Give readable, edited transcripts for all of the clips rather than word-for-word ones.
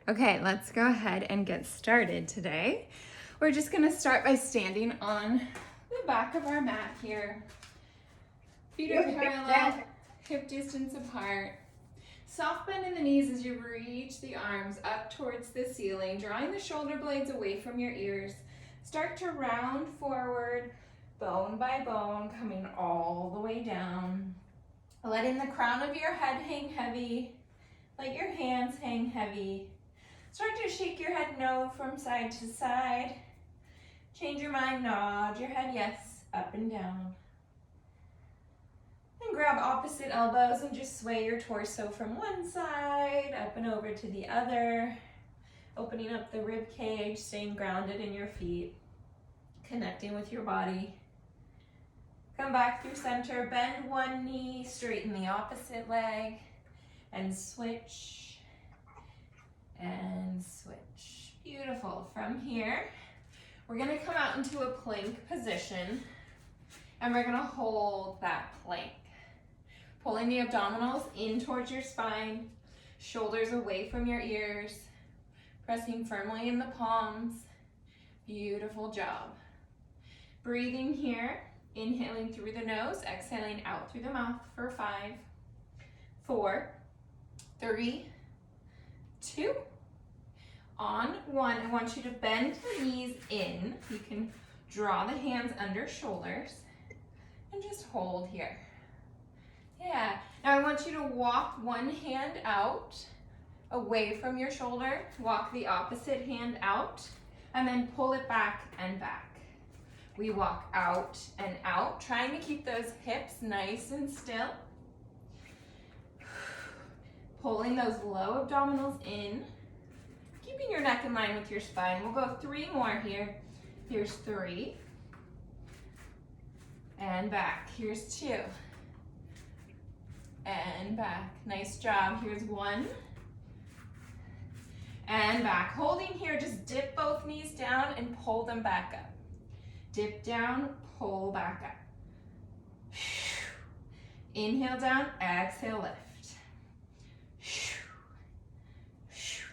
Okay, let's go ahead and get started today. We're just gonna start by standing on the back of our mat here. Feet are parallel, hip distance apart. Soft bend in the knees as you reach the arms up towards the ceiling, drawing the shoulder blades away from your ears. Start to round forward, bone by bone, coming all the way down. Letting the crown of your head hang heavy. Let your hands hang heavy. Start to shake your head no from side to side. Change your mind, nod your head yes, up and down. And grab opposite elbows and just sway your torso from one side, up and over to the other. Opening up the rib cage, staying grounded in your feet. Connecting with your body. Come back through center, bend one knee, straighten the opposite leg, and switch. And switch. Beautiful. From here, we're gonna come out into a plank position and we're gonna hold that plank. Pulling the abdominals in towards your spine, shoulders away from your ears, pressing firmly in the palms. Beautiful job. Breathing here, inhaling through the nose, exhaling out through the mouth for 5, 4, 3, 2, on 1, I want you to bend the knees in. You can draw the hands under shoulders and just hold here. Yeah, now I want you to walk one hand out away from your shoulder, walk the opposite hand out, and then pull it back and back. We walk out and out, trying to keep those hips nice and still. Pulling those low abdominals in. Keeping your neck in line with your spine. We'll go 3 more here. Here's 3. And back. Here's 2. And back. Nice job. Here's 1. And back. Holding here, just dip both knees down and pull them back up. Dip down, pull back up. Inhale down, exhale lift.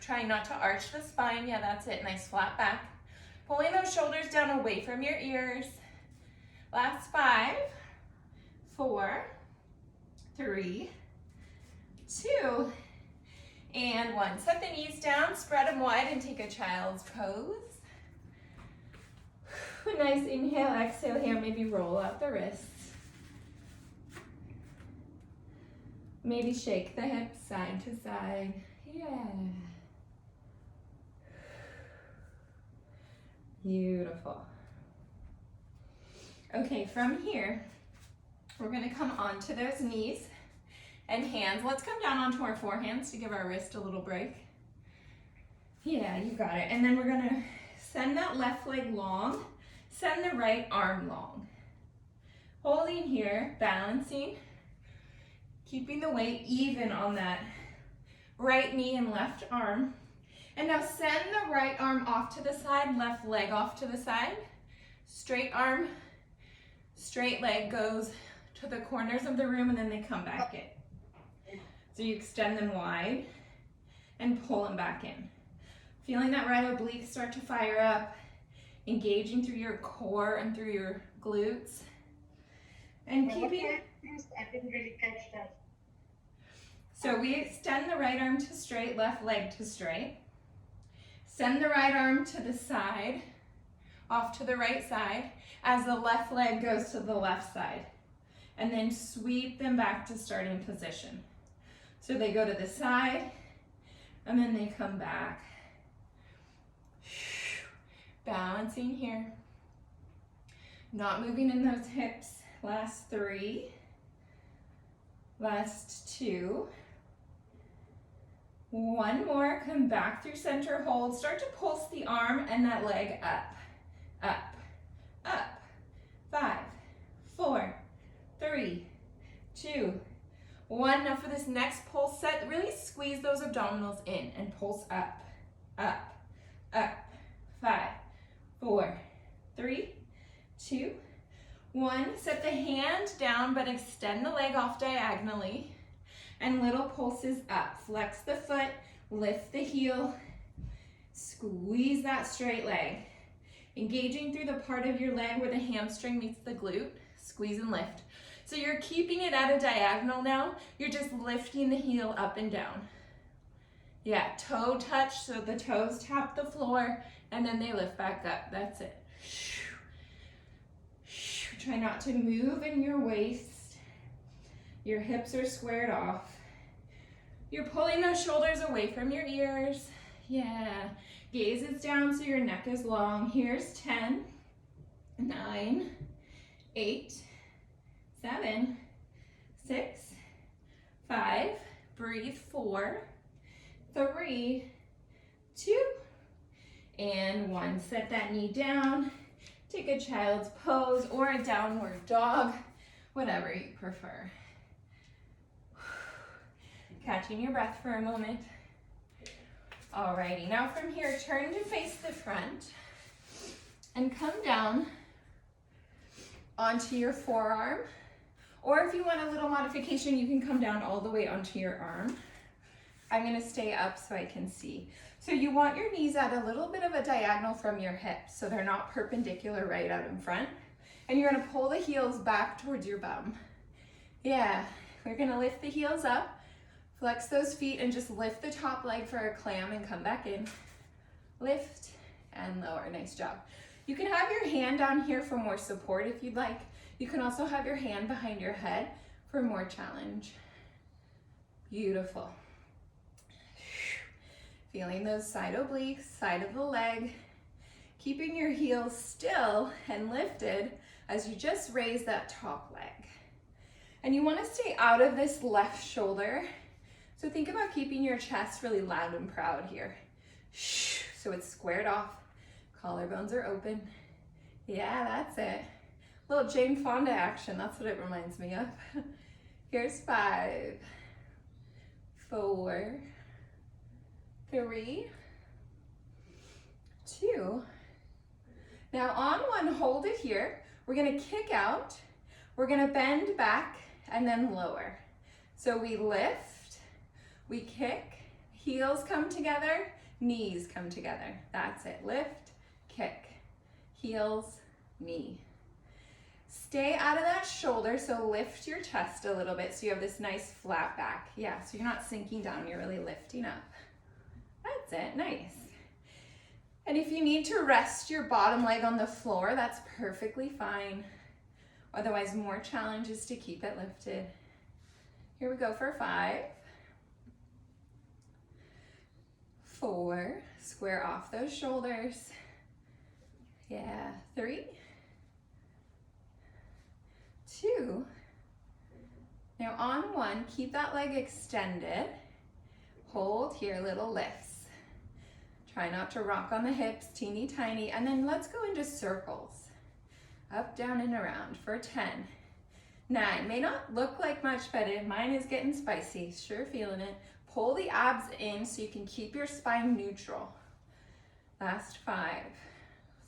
Trying not to arch the spine. Yeah, that's it. Nice flat back. Pulling those shoulders down away from your ears. Last 5, 4, 3, 2, and 1. Set the knees down, spread them wide, and take a child's pose. Nice inhale, exhale here. Maybe roll out the wrists. Maybe shake the hips side to side. Yeah. Beautiful. Okay, from here, we're gonna come onto those knees and hands. Let's come down onto our forehands to give our wrist a little break. Yeah, you got it. And then we're gonna send that left leg long, send the right arm long. Holding here, balancing, keeping the weight even on that right knee and left arm. And now send the right arm off to the side, left leg off to the side. Straight arm, straight leg goes to the corners of the room and then they come back in. So you extend them wide and pull them back in. Feeling that right oblique start to fire up, engaging through your core and through your glutes. And keeping... I didn't really catch that. So we extend the right arm to straight, left leg to straight. Send the right arm to the side, off to the right side, as the left leg goes to the left side. And then sweep them back to starting position. So they go to the side, and then they come back. Balancing here. Not moving in those hips. Last 3. Last 2. 1 more, come back through center, hold. Start to pulse the arm and that leg up, up, up. 5, 4, 3, 2, 1. Now for this next pulse set, really squeeze those abdominals in and pulse up, up, up. 5, 4, 3, 2, 1. Set the hand down, but extend the leg off diagonally. And little pulses up. Flex the foot, lift the heel, Squeeze that straight leg. Engaging through the part of your leg where the hamstring meets the glute. Squeeze and lift. So you're keeping it at a diagonal now. You're just lifting the heel up and down. Yeah, toe touch so the toes tap the floor and then they lift back up. That's it. Try not to move in your waist. Your hips are squared off. You're pulling those shoulders away from your ears. Yeah. Gaze is down so your neck is long. Here's 10, 9, 8, 7, 6, 5, breathe, 4, 3, 2, and 1. Set that knee down. Take a child's pose or a downward dog, whatever you prefer. Catching your breath for a moment. Alrighty, now from here, turn to face the front and come down onto your forearm. Or if you want a little modification, you can come down all the way onto your arm. I'm gonna stay up so I can see. So you want your knees at a little bit of a diagonal from your hips so they're not perpendicular right out in front. And you're gonna pull the heels back towards your bum. Yeah, we're gonna lift the heels up. Flex those feet and just lift the top leg for a clam and come back in. Lift and lower, nice job. You can have your hand down here for more support if you'd like. You can also have your hand behind your head for more challenge. Beautiful. Feeling those side obliques, side of the leg. Keeping your heels still and lifted as you just raise that top leg. And you want to stay out of this left shoulder. So think about keeping your chest really loud and proud here. So it's squared off, collarbones are open. Yeah, that's it. Little Jane Fonda action, that's what it reminds me of. Here's 5, 4, 3, 2. Now on 1, hold it here. We're gonna kick out, we're gonna bend back and then lower. So we lift, we kick, heels come together, knees come together. That's it. Lift, kick, heels, knee. Stay out of that shoulder, so lift your chest a little bit so you have this nice flat back. Yeah, so you're not sinking down, you're really lifting up. That's it, nice. And if you need to rest your bottom leg on the floor, that's perfectly fine. Otherwise, more challenge is to keep it lifted. Here we go for 5. 4, square off those shoulders. Yeah, 3, 2. Now on 1, keep that leg extended. Hold here, little lifts. Try not to rock on the hips, teeny tiny, and then let's go into circles. Up, down, and around for 10. 9, may not look like much, but mine is getting spicy, sure feeling it. Pull the abs in so you can keep your spine neutral. Last 5,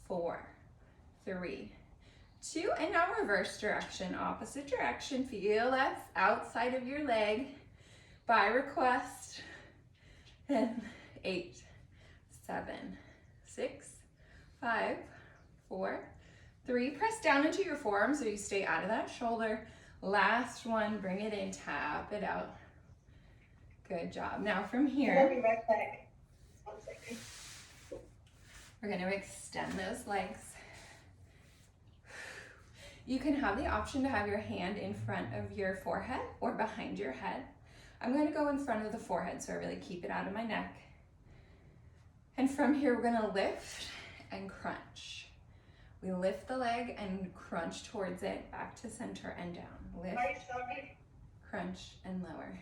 4, 3, 2, and now reverse direction, opposite direction. Feel that's outside of your leg by request. 10, 8, 7, 6, 5, 4, 3. Press down into your forearm so you stay out of that shoulder. Last 1, bring it in, tap it out. Good job. Now from here, I'll be right back. 1 second. we're going to extend those legs. You can have the option to have your hand in front of your forehead or behind your head. I'm going to go in front of the forehead so I really keep it out of my neck. And from here, we're going to lift and crunch. We lift the leg and crunch towards it, back to center and down. Lift, crunch, and lower.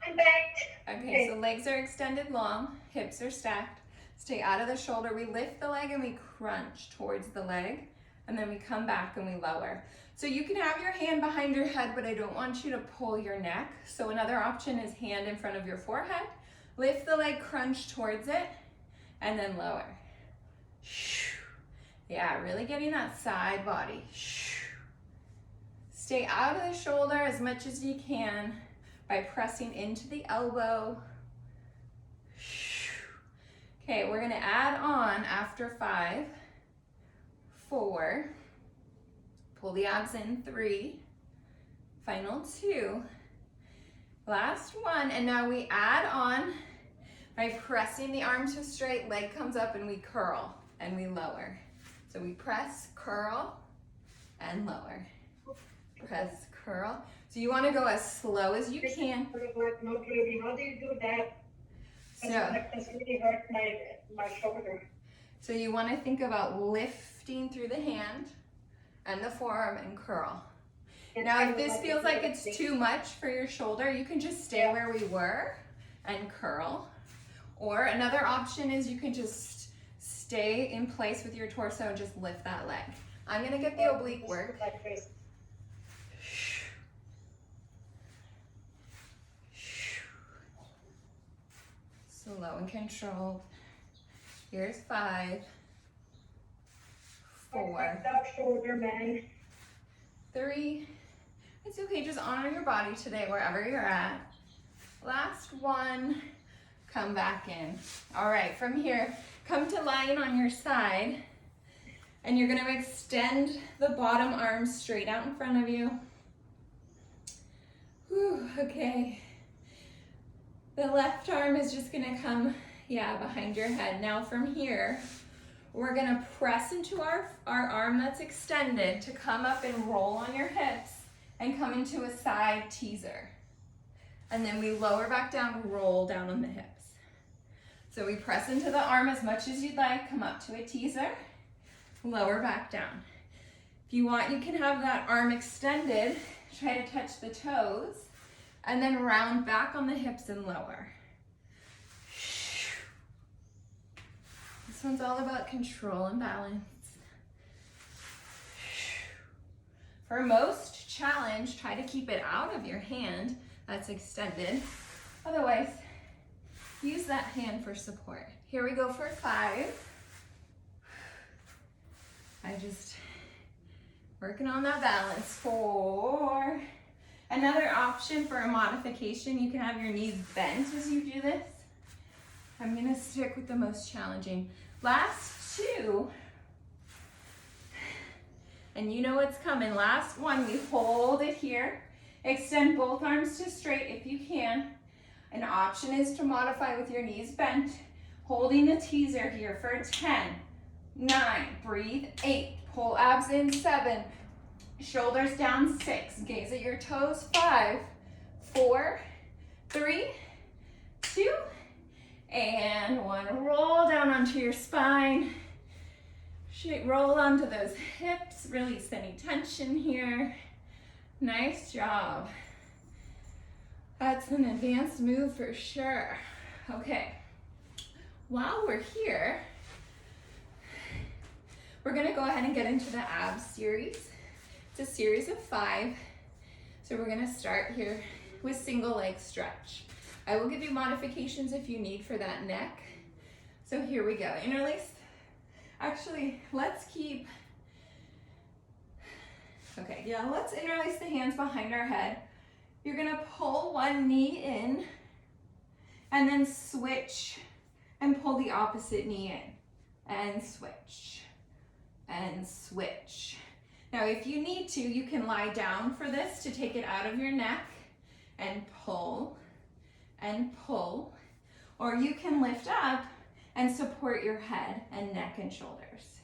I'm back. Okay, so legs are extended long, hips are stacked. Stay out of the shoulder. We lift the leg and we crunch towards the leg, and then we come back and we lower. So you can have your hand behind your head, but I don't want you to pull your neck. So another option is hand in front of your forehead. Lift the leg, crunch towards it, and then lower. Yeah, really getting that side body. Stay out of the shoulder as much as you can by pressing into the elbow. Okay, we're gonna add on after 5, 4, pull the abs in, 3, final 2, last 1, and now we add on by pressing the arms to straight, leg comes up and we curl and we lower. So we press, curl, and lower. Press, curl. So you wanna go as slow as you can. Not really. How do you do that? That's really hurt my shoulder. So you wanna think about lifting through the hand and the forearm and curl. Now, if this feels like it's too much for your shoulder, you can just stay where we were and curl. Or another option is you can just stay in place with your torso and just lift that leg. I'm gonna get the oblique work. Slow and controlled. Here's 5, 4, Shoulder, man. 3. It's okay, just honor your body today wherever you're at. Last 1, come back in. All right, from here, come to lying on your side, and you're gonna extend the bottom arm straight out in front of you. Whew, okay. The left arm is just gonna come, behind your head. Now from here, we're gonna press into our arm that's extended to come up and roll on your hips and come into a side teaser. And then we lower back down, roll down on the hips. So we press into the arm as much as you'd like, come up to a teaser, lower back down. If you want, you can have that arm extended, try to touch the toes, and then round back on the hips and lower. This one's all about control and balance. For most challenge, try to keep it out of your hand that's extended. Otherwise, use that hand for support. Here we go for 5. Working on that balance. 4. Another option for a modification, you can have your knees bent as you do this. I'm gonna stick with the most challenging. Last 2. And you know what's coming. Last 1, we hold it here. Extend both arms to straight if you can. An option is to modify with your knees bent. Holding the teaser here for 10, 9, breathe, 8, pull abs in, 7, shoulders down, 6, gaze at your toes, 5, 4, 3, 2, and 1. Roll down onto your spine. Roll onto those hips, release any tension here. Nice job. That's an advanced move for sure. Okay, while we're here, we're gonna go ahead and get into the abs series. It's a series of 5. So we're gonna start here with single leg stretch. I will give you modifications if you need for that neck. So here we go, interlace. Actually, let's interlace the hands behind our head. You're gonna pull one knee in and then switch and pull the opposite knee in and switch and switch. Now, if you need to, you can lie down for this to take it out of your neck and pull, or you can lift up and support your head and neck and shoulders.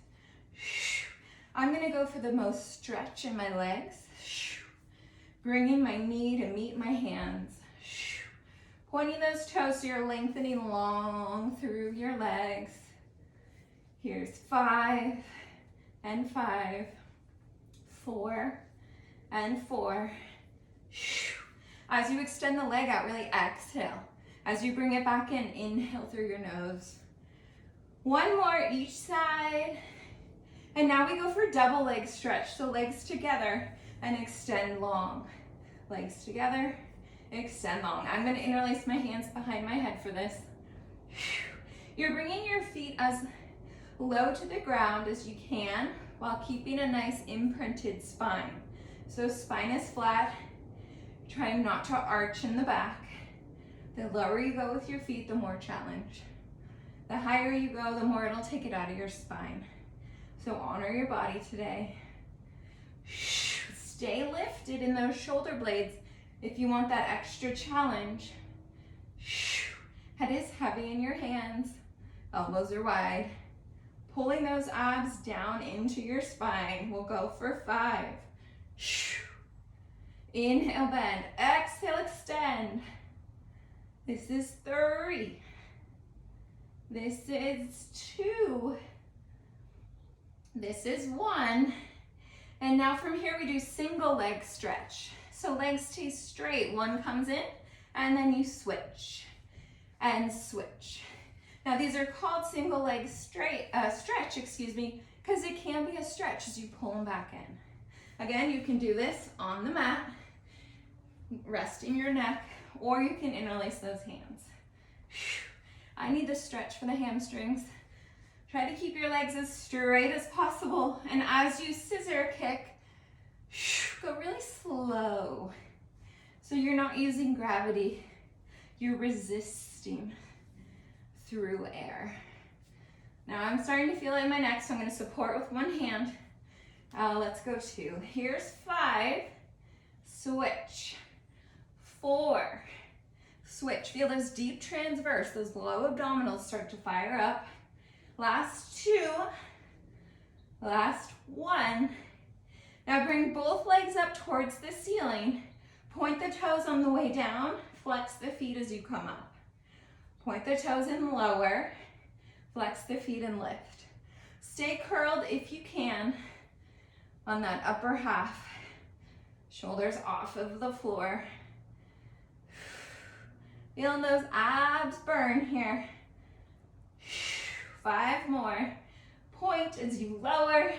I'm gonna go for the most stretch in my legs. Bringing my knee to meet my hands. Pointing those toes so you're lengthening long through your legs. Here's 5 and 5, 4 and 4. As you extend the leg out, really exhale. As you bring it back in, inhale through your nose. 1 more each side. And now we go for double leg stretch. So legs together and extend long. Legs together, extend long. I'm gonna interlace my hands behind my head for this. You're bringing your feet as low to the ground as you can while keeping a nice imprinted spine. So spine is flat, trying not to arch in the back. The lower you go with your feet, the more challenge. The higher you go, the more it'll take it out of your spine. So honor your body today. Stay lifted in those shoulder blades if you want that extra challenge. Head is heavy in your hands. Elbows are wide. Pulling those abs down into your spine. We'll go for 5. Inhale, bend. Exhale, extend. This is 3. This is 2. This is 1. And now from here we do single leg stretch. So legs stay straight. One comes in and then you switch and switch. Now these are called single leg stretch, because it can be a stretch as you pull them back in. Again, you can do this on the mat, resting your neck, or you can interlace those hands. I need to stretch for the hamstrings. Try to keep your legs as straight as possible. And as you scissor kick, go really slow. So you're not using gravity, you're resisting through air. Now I'm starting to feel it in my neck, so I'm going to support with one hand. Let's go 2. Here's 5. Switch. 4. Switch. Feel those deep transverse, those low abdominals start to fire up. Last 2. Last 1. Now bring both legs up towards the ceiling. Point the toes on the way down. Flex the feet as you come up. Point the toes and lower. Flex the feet and lift. Stay curled if you can on that upper half. Shoulders off of the floor. Feeling those abs burn here. 5 more. Point as you lower.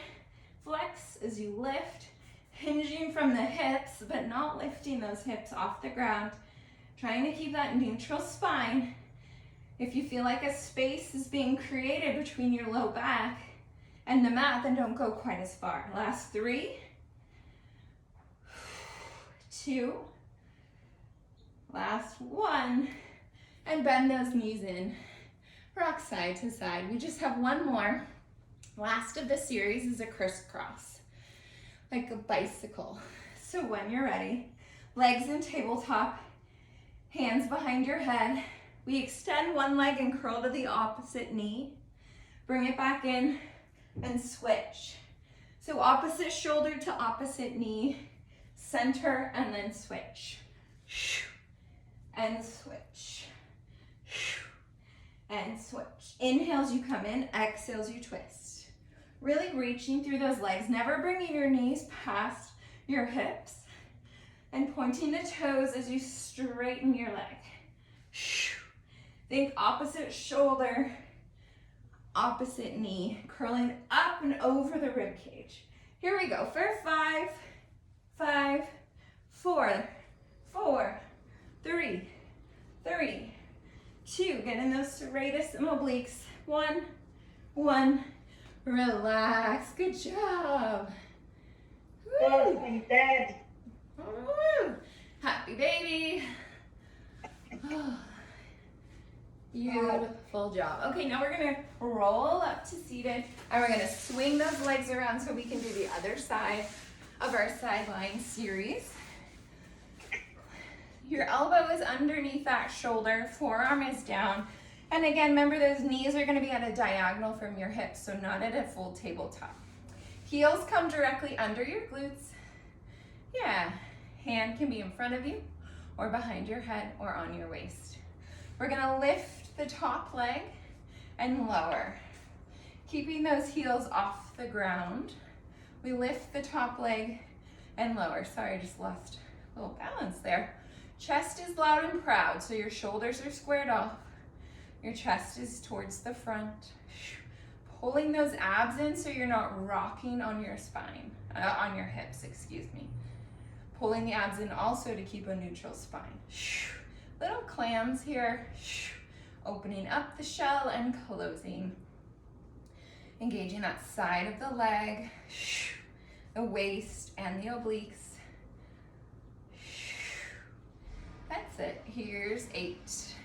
Flex as you lift. Hinging from the hips, but not lifting those hips off the ground. Trying to keep that neutral spine. If you feel like a space is being created between your low back and the mat, then don't go quite as far. Last 3. 2. Last 1. And bend those knees in. Rock side to side. We just have one more. Last of the series is a crisscross, like a bicycle. So when you're ready, legs in tabletop, hands behind your head. We extend one leg and curl to the opposite knee. Bring it back in and switch. So opposite shoulder to opposite knee, center, and then switch. And switch. And switch. Inhales, you come in. Exhales, you twist. Really reaching through those legs. Never bringing your knees past your hips. And pointing the toes as you straighten your leg. Think opposite shoulder, opposite knee, curling up and over the rib cage. Here we go for 5, 5, 4, 4, 3, 3, 2. Get in those serratus and obliques. 1, 1. Relax. Good job. Oh, I'm dead. Woo. Happy baby. Oh, beautiful job. Okay, now we're gonna roll up to seated and we're gonna swing those legs around so we can do the other side of our sideline series. Your elbow is underneath that shoulder, forearm is down. And again, remember those knees are gonna be at a diagonal from your hips, so not at a full tabletop. Heels come directly under your glutes. Yeah, hand can be in front of you or behind your head or on your waist. We're gonna lift the top leg and lower, keeping those heels off the ground. We lift the top leg and lower. Sorry, I just lost a little balance there. Chest is loud and proud, so your shoulders are squared off. Your chest is towards the front. Pulling those abs in so you're not rocking on your spine, on your hips, excuse me. Pulling the abs in also to keep a neutral spine. Little clams here. Opening up the shell and closing. Engaging that side of the leg, the waist and the obliques. That's it. Here's 8.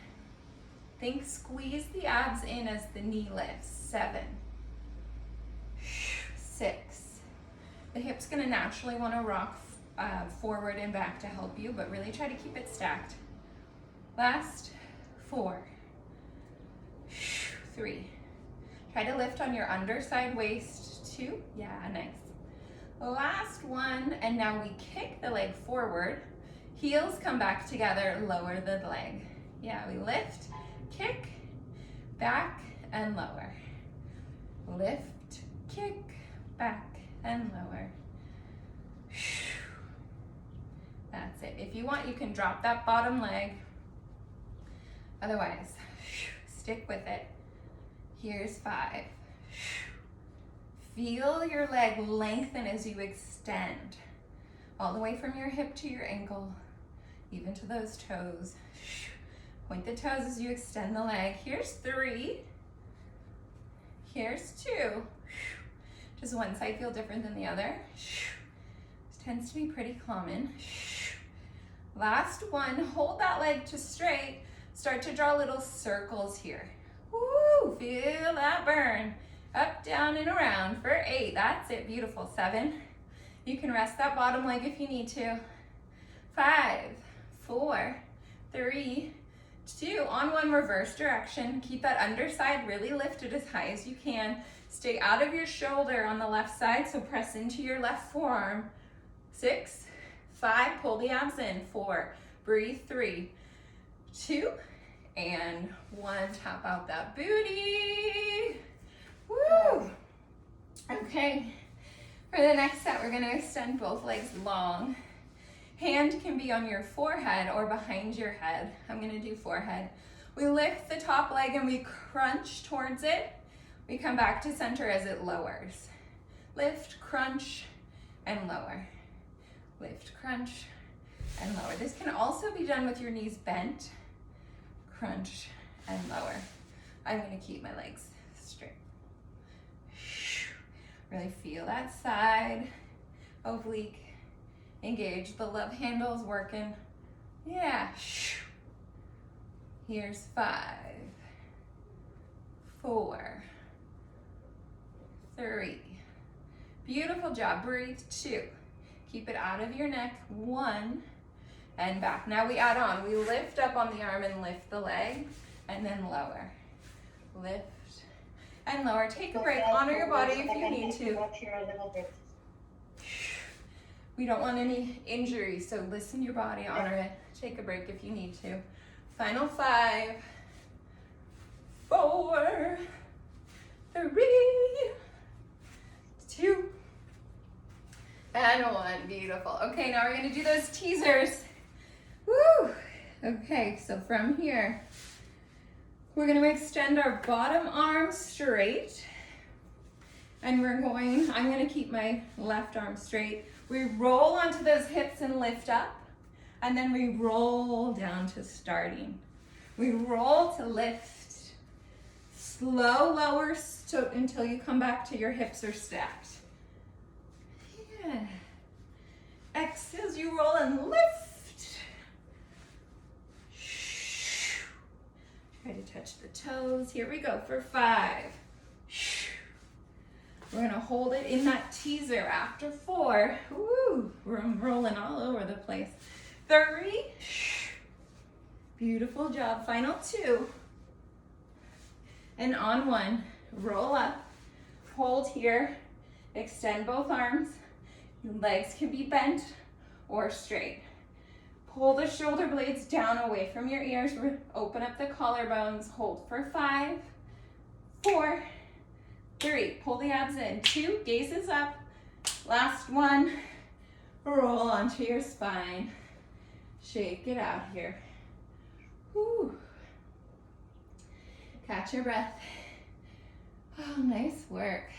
Think squeeze the abs in as the knee lifts. 7, 6. The hip's gonna naturally wanna rock forward and back to help you, but really try to keep it stacked. Last 4, 3. Try to lift on your underside waist. 2, yeah, nice. Last 1, and now we kick the leg forward. Heels come back together, lower the leg. Yeah, we lift, kick, back, and lower. Lift, kick, back, and lower. That's it. If you want, you can drop that bottom leg. Otherwise, stick with it. Here's 5. Feel your leg lengthen as you extend. All the way from your hip to your ankle, even to those toes. Point the toes as you extend the leg. Here's 3. Here's 2. Does one side feel different than the other? This tends to be pretty common. Last 1, hold that leg to straight. Start to draw little circles here. Woo, feel that burn. Up, down, and around for 8. That's it, beautiful. 7. You can rest that bottom leg if you need to. 5, 4, 3, 2. On 1, reverse direction. Keep that underside really lifted as high as you can. Stay out of your shoulder on the left side, so press into your left forearm. 6, 5, pull the abs in. 4, breathe. 3, 2, and 1. Tap out that booty. Woo! Okay, for the next set, we're gonna extend both legs long. Hand can be on your forehead or behind your head. I'm gonna do forehead. We lift the top leg and we crunch towards it. We come back to center as it lowers. Lift, crunch, and lower. Lift, crunch, and lower. This can also be done with your knees bent. Crunch and lower. I'm gonna keep my legs straight. Really feel that side oblique. Engage the love handles working. Yeah. Here's 5, 4, 3. Beautiful job. Breathe. 2. Keep it out of your neck. 1, and back. Now we add on. We lift up on the arm and lift the leg, and then lower. Lift and lower. Take a break. Honor your body if you need to. We don't want any injury, so listen to your body, honor it. Take a break if you need to. Final 5, 4, 3, 2, and 1. Beautiful. Okay, now we're gonna do those teasers. Woo! Okay, so from here, we're gonna extend our bottom arm straight. And I'm gonna keep my left arm straight. We roll onto those hips and lift up. And then we roll down to starting. We roll to lift. Slow lower until you come back to your hips are stacked. Yeah. Exhale as you roll and lift. Try to touch the toes. Here we go for 5. We're gonna hold it in that teaser after 4. Woo, we're rolling all over the place. 3. Beautiful job. Final 2. And on 1, roll up, hold here, extend both arms. Your legs can be bent or straight. Pull the shoulder blades down away from your ears. Open up the collarbones. Hold for 5, 4, 3. Pull the abs in. 2. Gazes up. Last 1. Roll onto your spine. Shake it out here. Whew. Catch your breath. Oh, nice work.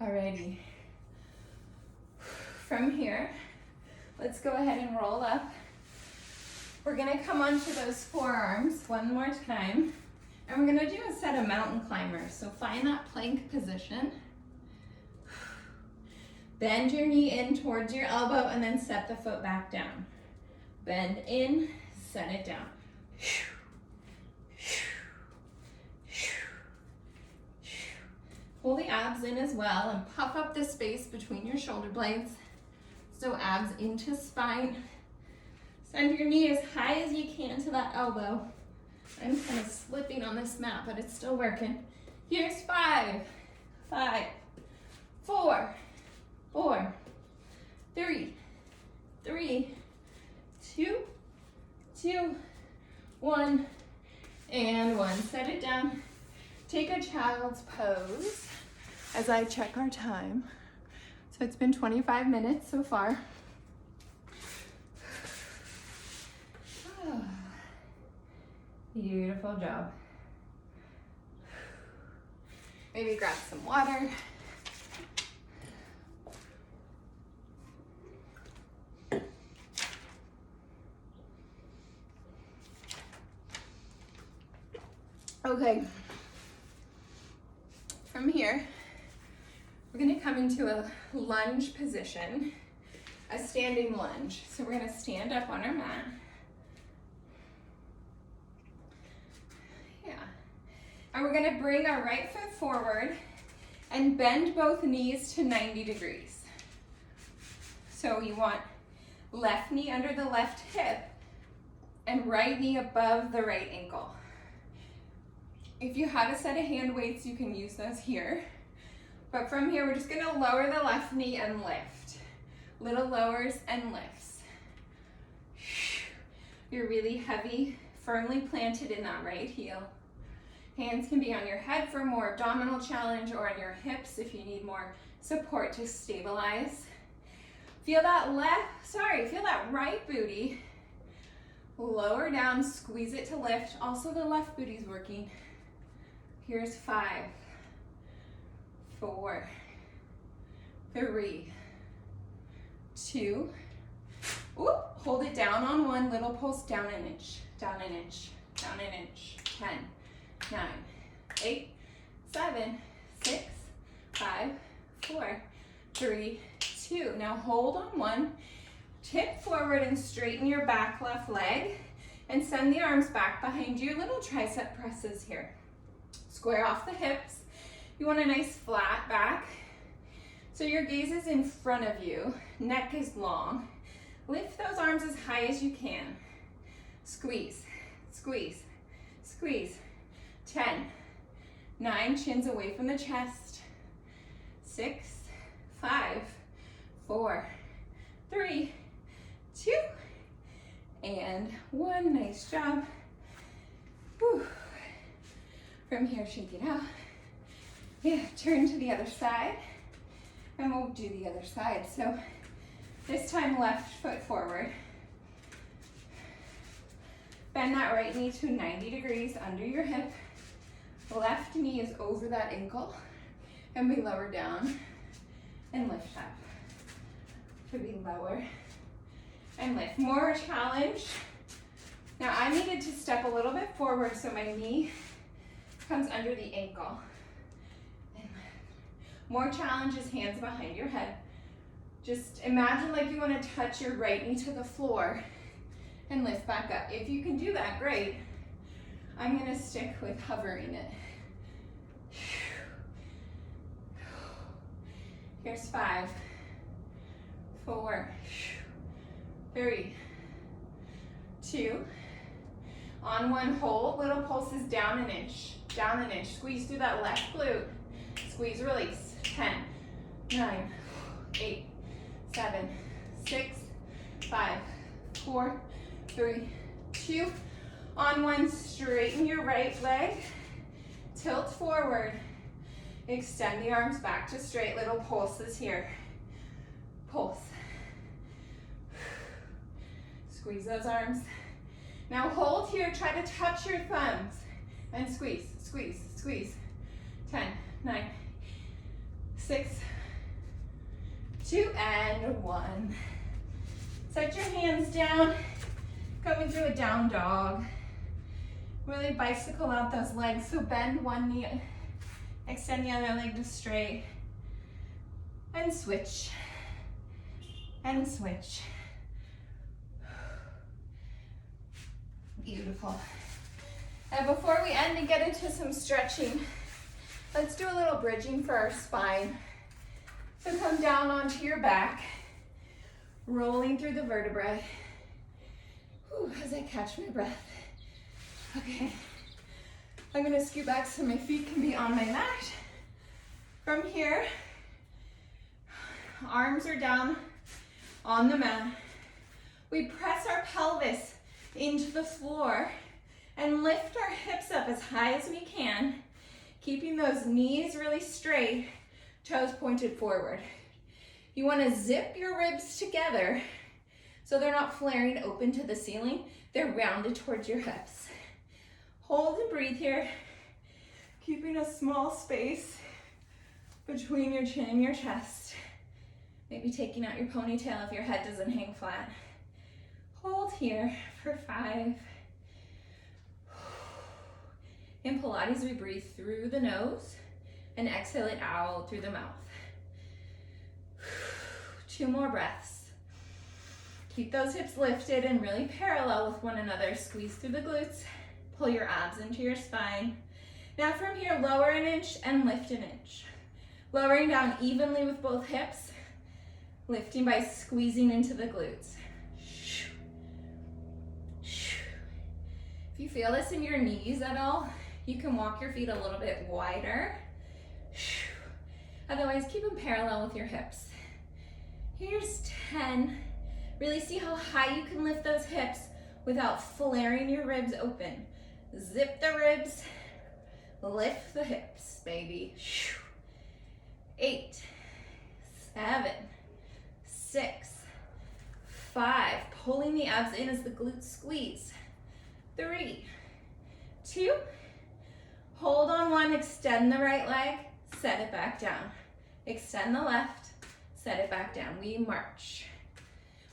Alrighty. From here, let's go ahead and roll up. We're gonna come onto those forearms one more time, and we're gonna do a set of mountain climbers. So find that plank position. Bend your knee in towards your elbow and then set the foot back down. Bend in, set it down. Pull the abs in as well and puff up the space between your shoulder blades. So abs into spine. Send your knee as high as you can to that elbow. I'm kind of slipping on this mat, but it's still working. Here's 5, 5, 4, 4, 3, 3, 2, 2, 1, and 1. Set it down. Take a child's pose as I check our time. So it's been 25 minutes so far. Oh, beautiful job. Maybe grab some water. Okay. From here, we're gonna come into a lunge position, a standing lunge. So we're gonna stand up on our mat. Yeah. And we're gonna bring our right foot forward and bend both knees to 90 degrees. So you want left knee under the left hip and right knee above the right ankle. If you have a set of hand weights, you can use those here. But from here, we're just gonna lower the left knee and lift. Little lowers and lifts. You're really heavy, firmly planted in that right heel. Hands can be on your head for more abdominal challenge or on your hips if you need more support to stabilize. Feel that feel that right booty. Lower down, squeeze it to lift. Also the left booty's working. Here's 5, 4, 3, 2. Ooh, hold it down on 1, little pulse, down an inch, down an inch, down an inch. 10, 9, 8, 7, 6, 5, 4, 3, 2. Now hold on 1, tip forward and straighten your back left leg and send the arms back behind you. Little tricep presses here. Square off the hips. You want a nice flat back. So your gaze is in front of you, neck is long. Lift those arms as high as you can. Squeeze, squeeze, squeeze. 10, 9, chins away from the chest. 6, 5, 4, 3, 2, and 1. Nice job. Whew. From here, shake it out. Yeah, turn to the other side. And we'll do the other side. So this time, left foot forward. Bend that right knee to 90 degrees under your hip. Left knee is over that ankle. And we lower down and lift up. Could be lower and lift. More challenge. Now I needed to step a little bit forward so my knee comes under the ankle. And more challenge is hands behind your head. Just imagine like you want to touch your right knee to the floor and lift back up. If you can do that, great. I'm gonna stick with hovering it. Here's 5, 4, 3, 2. On 1, hold, little pulses down an inch, squeeze through that left glute, squeeze, release. 10, 9, 8, 7, 6, 5, 4, 3, 2. On 1, straighten your right leg, tilt forward, extend the arms back to straight, little pulses here. Pulse. Squeeze those arms. Now hold here, try to touch your thumbs and squeeze, squeeze, squeeze. 10, 9, 6, 2, and 1. Set your hands down, coming through a down dog. Really bicycle out those legs, so bend one knee, extend the other leg to straight, and switch, and switch. Beautiful. And before we end and get into some stretching, let's do a little bridging for our spine. So come down onto your back, rolling through the vertebrae. Whew, as I catch my breath. Okay, I'm gonna scoot back so my feet can be on my mat. From here, arms are down on the mat. We press our pelvis into the floor and lift our hips up as high as we can, keeping those knees really straight, toes pointed forward. You want to zip your ribs together so they're not flaring open to the ceiling, they're rounded towards your hips. Hold and breathe here, keeping a small space between your chin and your chest. Maybe taking out your ponytail if your head doesn't hang flat. Hold here for 5. In Pilates, we breathe through the nose and exhale it out through the mouth. 2 more breaths. Keep those hips lifted and really parallel with one another. Squeeze through the glutes, pull your abs into your spine. Now from here, lower an inch and lift an inch. Lowering down evenly with both hips, lifting by squeezing into the glutes. If you feel this in your knees at all, you can walk your feet a little bit wider. Otherwise, keep them parallel with your hips. Here's 10. Really see how high you can lift those hips without flaring your ribs open. Zip the ribs, lift the hips, baby. 8, 7, 6, 5. Pulling the abs in as the glutes squeeze. 3, 2. Hold on 1, extend the right leg, set it back down. Extend the left, set it back down. We march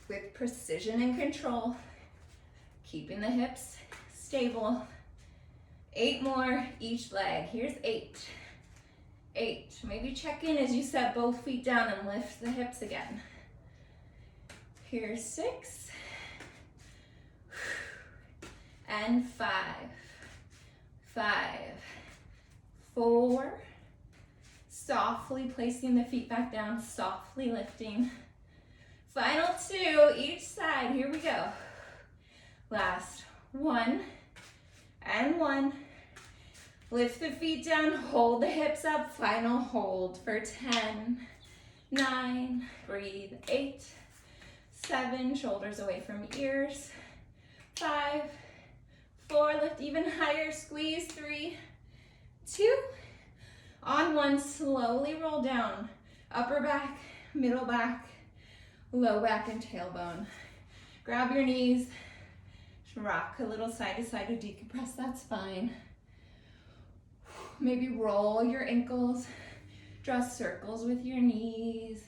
with precision and control, keeping the hips stable. 8 more each leg. Here's 8. 8. Maybe check in as you set both feet down and lift the hips again. Here's 6. And 5. 5. 4. Softly placing the feet back down, softly lifting. Final 2, each side. Here we go. Last 1 and 1. Lift the feet down, hold the hips up. Final hold for 10, 9, breathe, 8, 7, shoulders away from ears. 5, 4, lift even higher, squeeze. 3, 2, on 1, slowly roll down. Upper back, middle back, low back, and tailbone. Grab your knees, rock a little side to side to decompress that spine. Maybe roll your ankles, draw circles with your knees.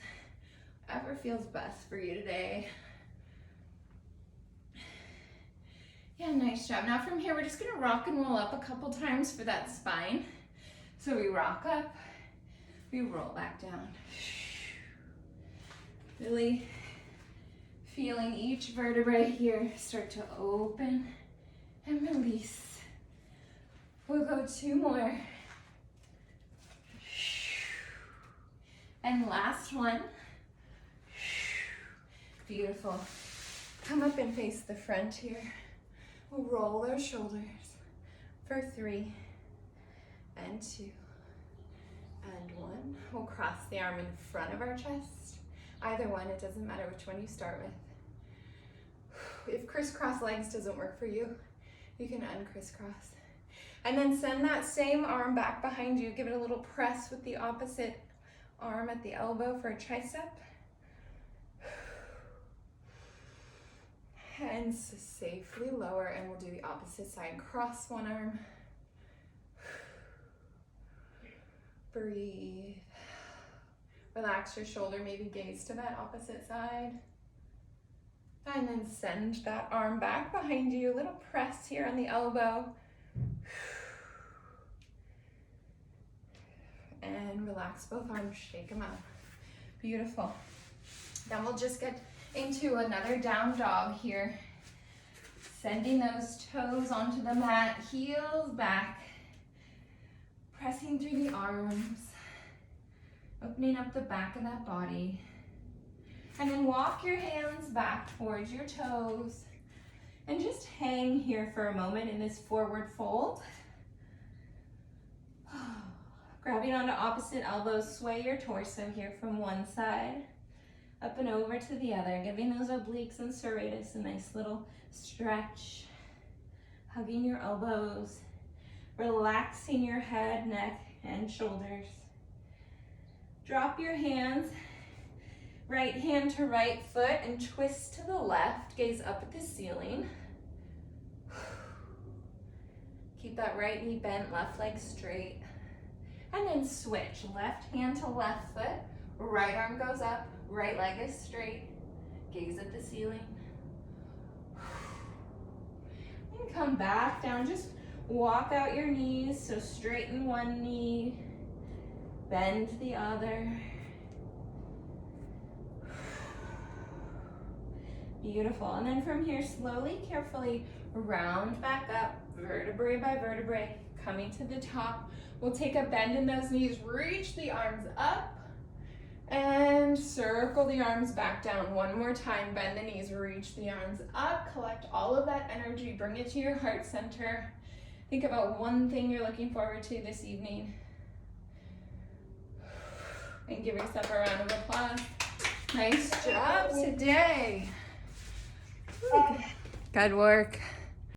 Whatever feels best for you today. Yeah, nice job. Now from here, we're just gonna rock and roll up a couple times for that spine. So we rock up, we roll back down. Really feeling each vertebrae here start to open and release. We'll go 2 more. And last one. Beautiful. Come up and face the front here. We'll roll our shoulders for 3 and 2 and 1. We'll cross the arm in front of our chest. Either one, it doesn't matter which one you start with. If crisscross legs doesn't work for you, you can uncrisscross. And then send that same arm back behind you. Give it a little press with the opposite arm at the elbow for a tricep. And safely lower, and we'll do the opposite side. Cross one arm. Breathe. Relax your shoulder, maybe gaze to that opposite side. And then send that arm back behind you. A little press here on the elbow. And relax both arms, shake them out. Beautiful. Then we'll just get into another down dog here. Sending those toes onto the mat, heels back. Pressing through the arms. Opening up the back of that body. And then walk your hands back towards your toes. And just hang here for a moment in this forward fold. Grabbing onto opposite elbows, sway your torso here from one side, up and over to the other, giving those obliques and serratus a nice little stretch. Hugging your elbows, relaxing your head, neck, and shoulders. Drop your hands, right hand to right foot, and twist to the left, gaze up at the ceiling. Keep that right knee bent, left leg straight. And then switch, left hand to left foot, right arm goes up, right leg is straight, gaze at the ceiling. And come back down, just walk out your knees, so straighten one knee, bend the other. Beautiful, and then from here, slowly, carefully round back up, vertebrae by vertebrae, coming to the top. We'll take a bend in those knees, reach the arms up, and circle the arms back down. One more time, bend the knees, reach the arms up, collect all of that energy, bring it to your heart center. Think about one thing you're looking forward to this evening. And give yourself a round of applause. Nice job today. Good work.